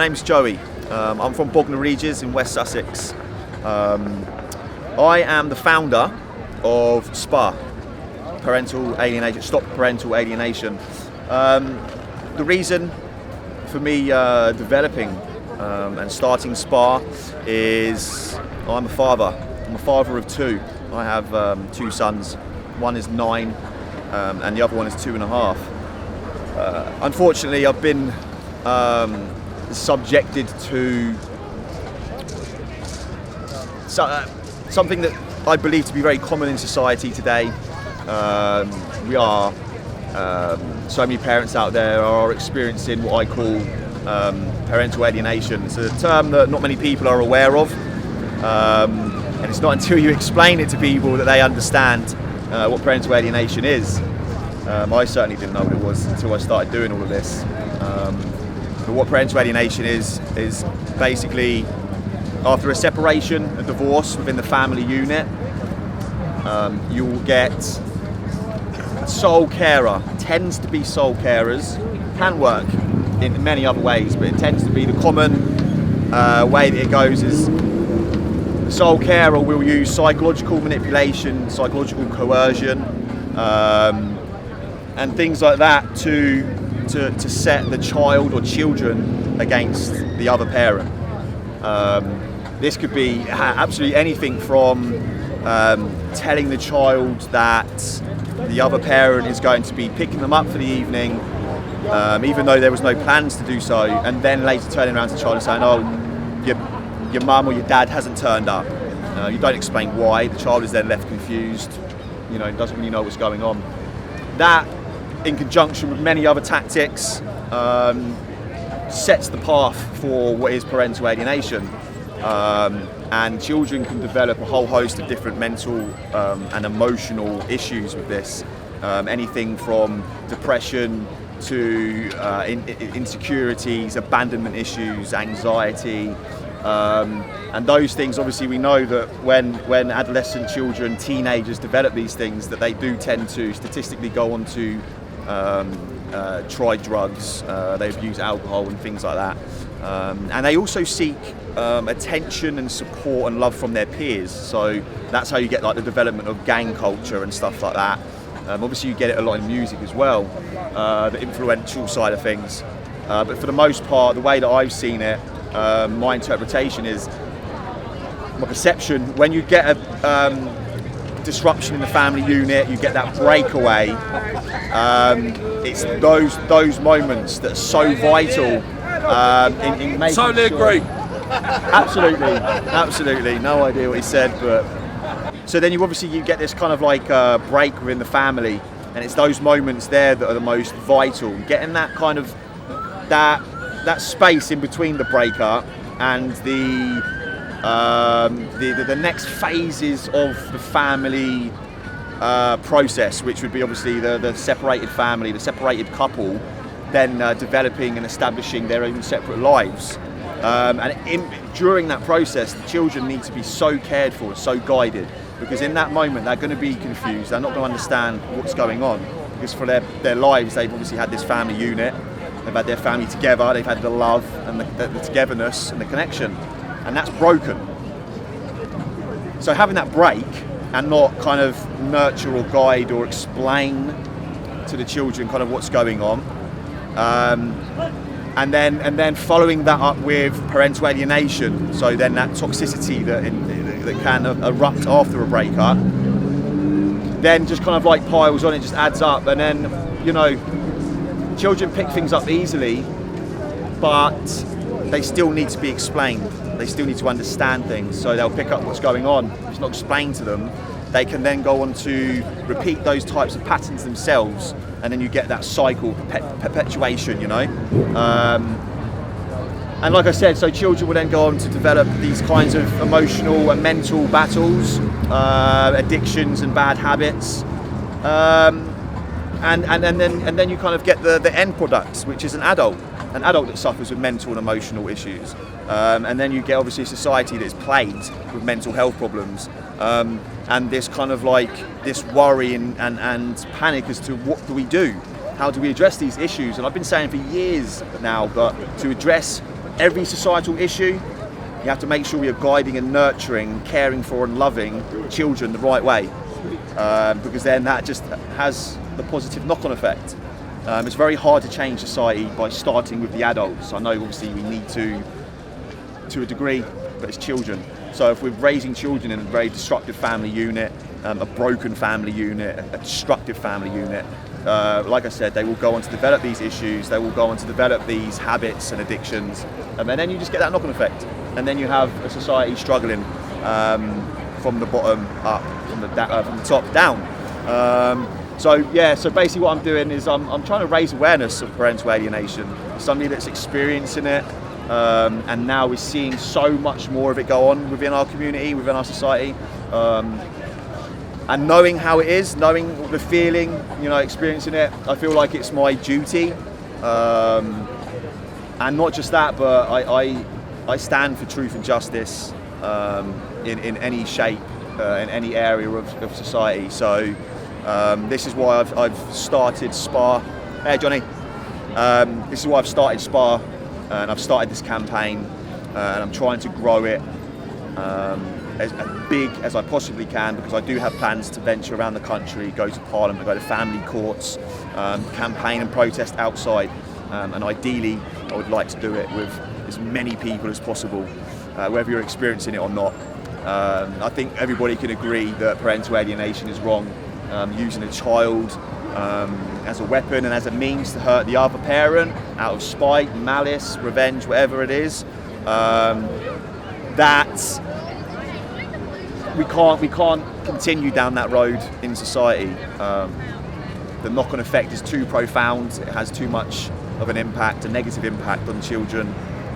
My name's Joey. I'm from Bognor Regis in West Sussex. I am the founder of SPA, Parental Alienation, Stop Parental Alienation. The reason for me developing and starting SPA is I'm a father. I'm a father of two. I have two sons. One is 9 and the other one is 2.5. Unfortunately, I've been subjected to something that I believe to be very common in society today. We are, so many parents out there are experiencing what I call parental alienation. It's a term that not many people are aware of, and it's not until you explain it to people that they understand what parental alienation is. I certainly didn't know what it was until I started doing all of this. But what parental alienation is basically after a separation, a divorce within the family unit, you will get sole carer. Tends to be sole carers, can work in many other ways, but it tends to be the common way that it goes is the sole carer will use psychological manipulation, psychological coercion, and things like that to set the child or children against the other parent. This could be absolutely anything from telling the child that the other parent is going to be picking them up for the evening, even though there was no plans to do so, and then later turning around to the child and saying, oh, your mum or your dad hasn't turned up. You don't explain why. The child is then left confused, doesn't really know what's going on. That, in conjunction with many other tactics, sets the path for what is parental alienation. And children can develop a whole host of different mental and emotional issues with this. Anything from depression to insecurities, abandonment issues, anxiety. And those things, obviously we know that when adolescent children, teenagers develop these things, that they do tend to statistically go on to try drugs, they abuse alcohol and things like that. And they also seek attention and support and love from their peers. So that's how you get like the development of gang culture and stuff like that. Obviously you get it a lot in music as well, the influential side of things. But for the most part, the way that I've seen it, my interpretation is, my perception, when you get a disruption in the family unit, you get that breakaway, it's those moments that are so vital in making totally sure. agree. Absolutely. No idea what he said, but so then you get this kind of like break within the family, and it's those moments there that are the most vital. Getting that kind of that space in between the breakup and the next phases of the family process, which would be obviously the separated family, the separated couple, then developing and establishing their own separate lives. During that process, the children need to be so cared for, so guided, because in that moment they're going to be confused, they're not going to understand what's going on, because for their lives they've obviously had this family unit, they've had their family together, they've had the love and the togetherness and the connection, and that's broken. So having that break and not kind of nurture or guide or explain to the children kind of what's going on, and then following that up with parental alienation, so then that toxicity that can erupt after a breakup, then just kind of like piles on, it just adds up, and then children pick things up easily, but they still need to be explained. They still need to understand things, so they'll pick up what's going on. If it's not explained to them, they can then go on to repeat those types of patterns themselves, and then you get that cycle, perpetuation, and like I said, so children will then go on to develop these kinds of emotional and mental battles, addictions and bad habits, and then you kind of get the end product, which is an adult that suffers with mental and emotional issues, and then you get obviously a society that is plagued with mental health problems, and this kind of like this worry and panic as to what do we do, how do we address these issues. And I've been saying for years now, but to address every societal issue, you have to make sure you're guiding and nurturing, caring for and loving children the right way, because then that just has the positive knock-on effect. It's very hard to change society by starting with the adults. I know obviously we need to a degree, but it's children. So if we're raising children in a very destructive family unit, a broken family unit, a destructive family unit, like I said, they will go on to develop these issues, they will go on to develop these habits and addictions, and then you just get that knock-on effect. And then you have a society struggling from the bottom up, from the top down. So basically what I'm doing is I'm trying to raise awareness of parental alienation. Somebody that's experiencing it, and now we're seeing so much more of it go on within our community, within our society. And knowing how it is, knowing the feeling, experiencing it, I feel like it's my duty. And not just that, but I stand for truth and justice in any shape, in any area of society. So this is why I've started SPA. Hey Johnny, this is why I've started SPA, and I've started this campaign, and I'm trying to grow it as big as I possibly can, because I do have plans to venture around the country, go to Parliament, go to family courts, campaign and protest outside, and ideally I would like to do it with as many people as possible, whether you're experiencing it or not. I think everybody can agree that parental alienation is wrong. Using a child as a weapon and as a means to hurt the other parent out of spite, malice, revenge, whatever it is, that we can't continue down that road in society. The knock-on effect is too profound. It has too much of an impact, a negative impact on children,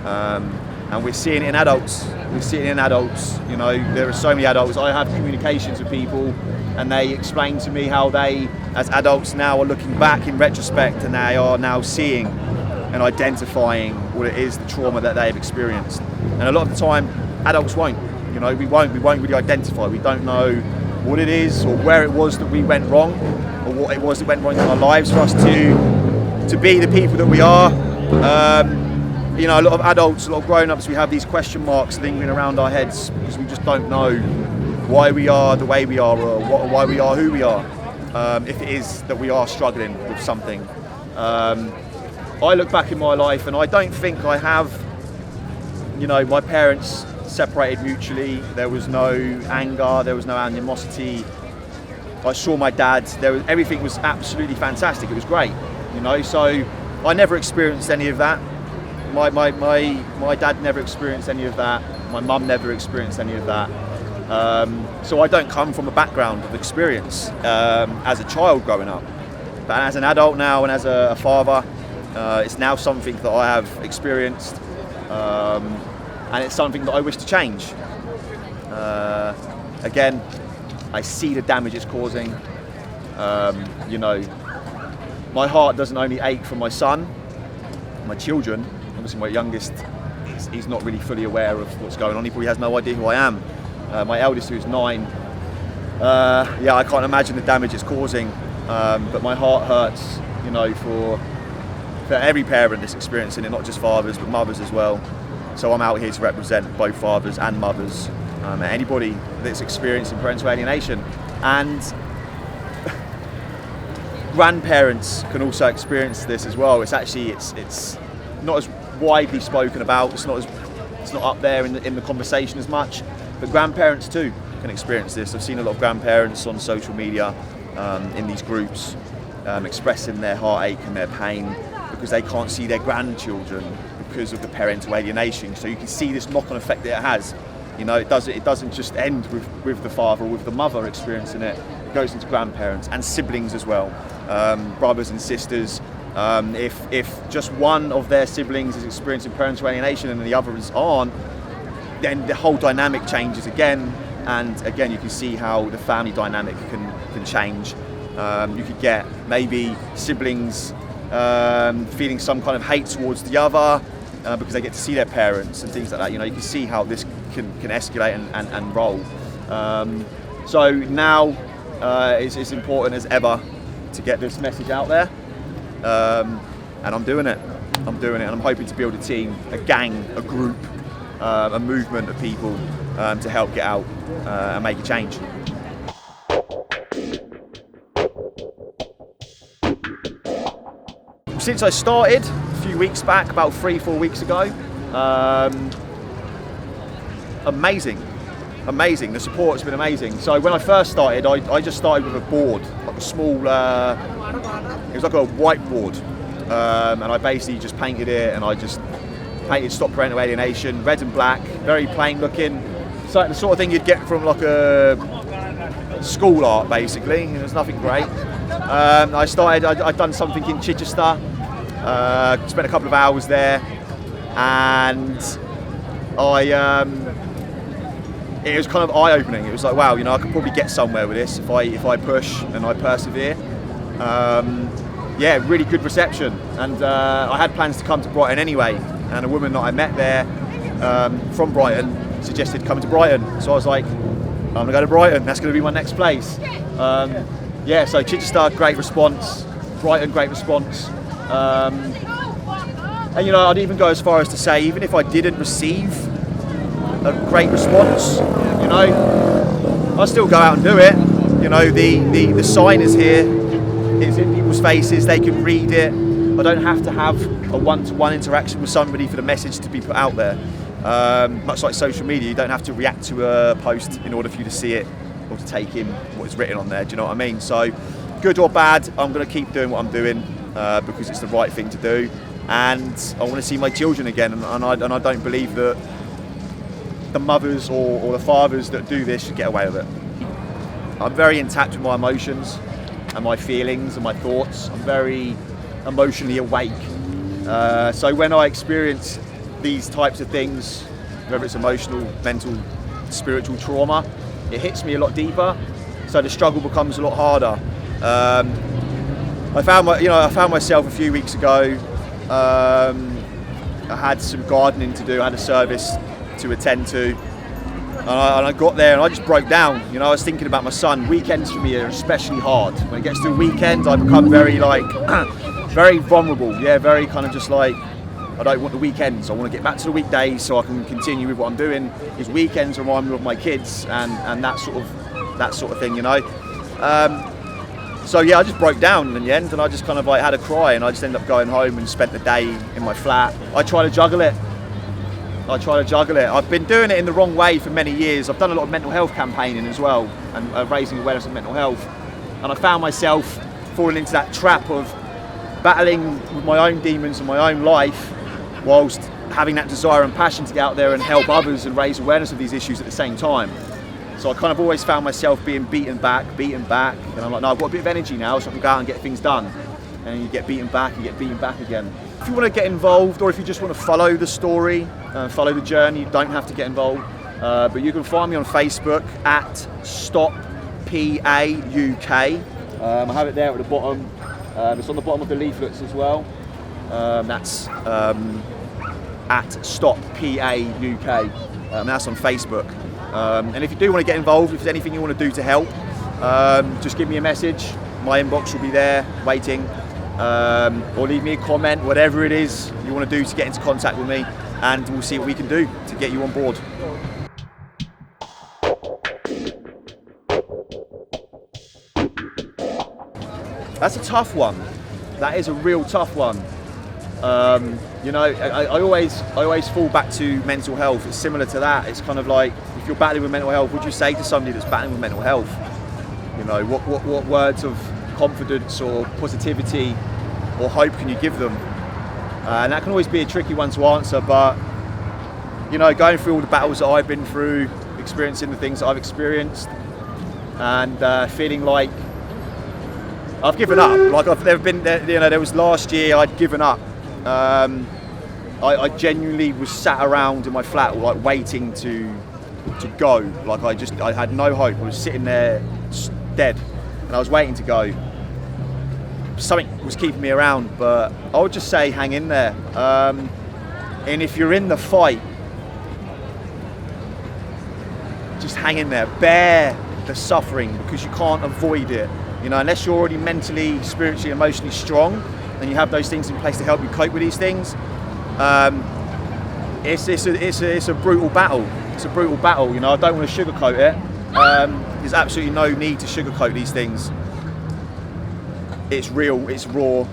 and we're seeing it in adults. There are so many adults. I have communications with people, and they explain to me how they, as adults now, are looking back in retrospect, and they are now seeing and identifying what it is, the trauma that they have experienced. And a lot of the time, adults won't. We won't really identify. We don't know what it is or where it was that we went wrong, or what it was that went wrong in our lives for us to be the people that we are. A lot of adults, a lot of grown-ups, we have these question marks lingering around our heads because we just don't know why we are the way we are, or why we are who we are, if it is that we are struggling with something. I look back in my life and I don't think I have, my parents separated mutually. There was no anger, there was no animosity. I saw my dad, everything was absolutely fantastic, it was great, so I never experienced any of that. My dad never experienced any of that, my mum never experienced any of that. So I don't come from a background of experience as a child growing up. But as an adult now and as a father, it's now something that I have experienced, and it's something that I wish to change. Again, I see the damage it's causing. My heart doesn't only ache for my son, my children. Obviously my youngest, he's not really fully aware of what's going on. He probably has no idea who I am. My eldest, who's 9, I can't imagine the damage it's causing. But my heart hurts, for every parent that's experiencing it, not just fathers, but mothers as well. So I'm out here to represent both fathers and mothers, anybody that's experiencing parental alienation. And grandparents can also experience this as well. It's not as widely spoken about. It's not up there in the conversation as much. But grandparents too can experience this. I've seen a lot of grandparents on social media, in these groups, expressing their heartache and their pain because they can't see their grandchildren because of the parental alienation. So you can see this knock-on effect that it has. It doesn't just end with the father or with the mother experiencing it. It goes into grandparents and siblings as well, brothers and sisters. If just one of their siblings is experiencing parental alienation and the others aren't, then the whole dynamic changes again. And again, you can see how the family dynamic can change. You could get maybe siblings feeling some kind of hate towards the other because they get to see their parents and things like that. You can see how this can escalate and roll. So now it's important as ever to get this message out there, and I'm doing it. I'm doing it, and I'm hoping to build a team, a gang, a group, a movement of people to help get out and make a change. Since I started a few weeks back, about 3-4 weeks ago, amazing. The support has been amazing. So when I first started, I just started with a board, like a small, it was like a whiteboard, and I basically just painted it, and I just painted Stop Parental Alienation, red and black, very plain looking. So the sort of thing you'd get from like a school art, basically. It was nothing great. I'd done something in Chichester, spent a couple of hours there, and it was kind of eye-opening. It was like, wow, I could probably get somewhere with this if I push and I persevere. Yeah, really good reception, and I had plans to come to Brighton anyway, and a woman that I met there from Brighton suggested coming to Brighton, so I was like, I'm going to go to Brighton, that's going to be my next place. Yeah, so Chichester, great response, Brighton, great response, and I'd even go as far as to say, even if I didn't receive a great response, I still go out and do it. The sign is here, it's in people's faces, they can read it. I don't have to have a one-to-one interaction with somebody for the message to be put out there. Much like social media, you don't have to react to a post in order for you to see it or to take in what is written on there, do you know what I mean? So, good or bad, I'm going to keep doing what I'm doing because it's the right thing to do, and I want to see my children again, and I don't believe that the mothers or the fathers that do this should get away with it. I'm very intact with my emotions and my feelings and my thoughts. I'm very emotionally awake. So when I experience these types of things, whether it's emotional, mental, spiritual trauma, it hits me a lot deeper. So the struggle becomes a lot harder. I found myself a few weeks ago. I had some gardening to do. I had a service to attend to, and I got there and I just broke down. I was thinking about my son. Weekends for me are especially hard. When it gets to the weekend, I become very very vulnerable. Yeah, very kind of just like, I don't want the weekends. I want to get back to the weekdays so I can continue with what I'm doing. Because weekends remind me of my kids and that sort of thing. So yeah, I just broke down in the end, and I just kind of had a cry, and I just ended up going home and spent the day in my flat. I try to juggle it. I've been doing it in the wrong way for many years. I've done a lot of mental health campaigning as well, and raising awareness of mental health. And I found myself falling into that trap of battling with my own demons and my own life, whilst having that desire and passion to get out there and help others and raise awareness of these issues at the same time. So I kind of always found myself being beaten back, and I'm like, no, I've got a bit of energy now, so I can go out and get things done. And you get beaten back again. If you want to get involved, or if you just want to follow the story, follow the journey, you don't have to get involved. But you can find me on Facebook at Stop PA UK. I have it there at the bottom. It's on the bottom of the leaflets as well. That's at Stop PA UK. That's on Facebook. And if you do want to get involved, if there's anything you want to do to help, just give me a message. My inbox will be there waiting. Or leave me a comment, whatever it is you want to do to get into contact with me, and we'll see what we can do to get you on board. That's a tough one. That is a real tough one. I always fall back to mental health. It's similar to that. It's kind of like, if you're battling with mental health, what would you say to somebody that's battling with mental health? What words of confidence or positivity or hope can you give them? And that can always be a tricky one to answer, but going through all the battles that I've been through, experiencing the things that I've experienced, and feeling like I've given up. There was last year I'd given up. I genuinely was sat around in my flat waiting to go. I had no hope. I was sitting there dead, and I was waiting to go. Something was keeping me around, but I would just say hang in there. And if you're in the fight, just hang in there. Bear the suffering, because you can't avoid it. Unless you're already mentally, spiritually, emotionally strong, and you have those things in place to help you cope with these things, it's a brutal battle. It's a brutal battle. You know, I don't want to sugarcoat it. There's absolutely no need to sugarcoat these things. It's real. It's raw.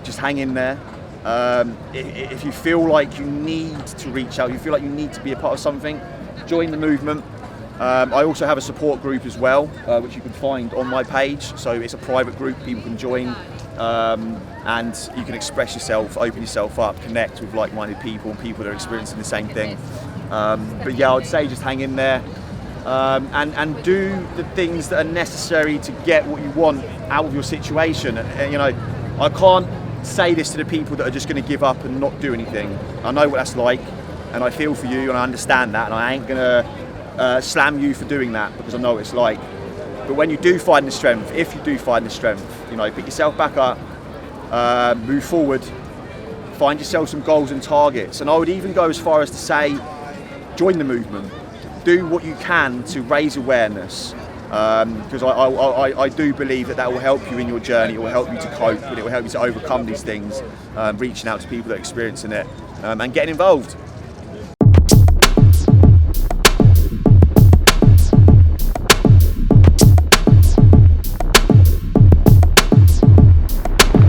Just hang in there. If you feel like you need to reach out, you feel like you need to be a part of something, join the movement. I also have a support group as well, which you can find on my page. So it's a private group people can join, and you can express yourself, open yourself up, connect with like-minded people and people that are experiencing the same thing. But yeah, I'd say just hang in there, and do the things that are necessary to get what you want out of your situation. And you know, I can't say this to the people that are just going to give up and not do anything. I know what that's like, and I feel for you, and I understand that, and I ain't gonna slam you for doing that, because I know what it's like. But when you do find the strength, if you do find the strength, you know, pick yourself back up, move forward, find yourself some goals and targets. And I would even go as far as to say, join the movement, do what you can to raise awareness, because I do believe that will help you in your journey. It will help you to cope, and it will help you to overcome these things, reaching out to people that are experiencing it, and getting involved.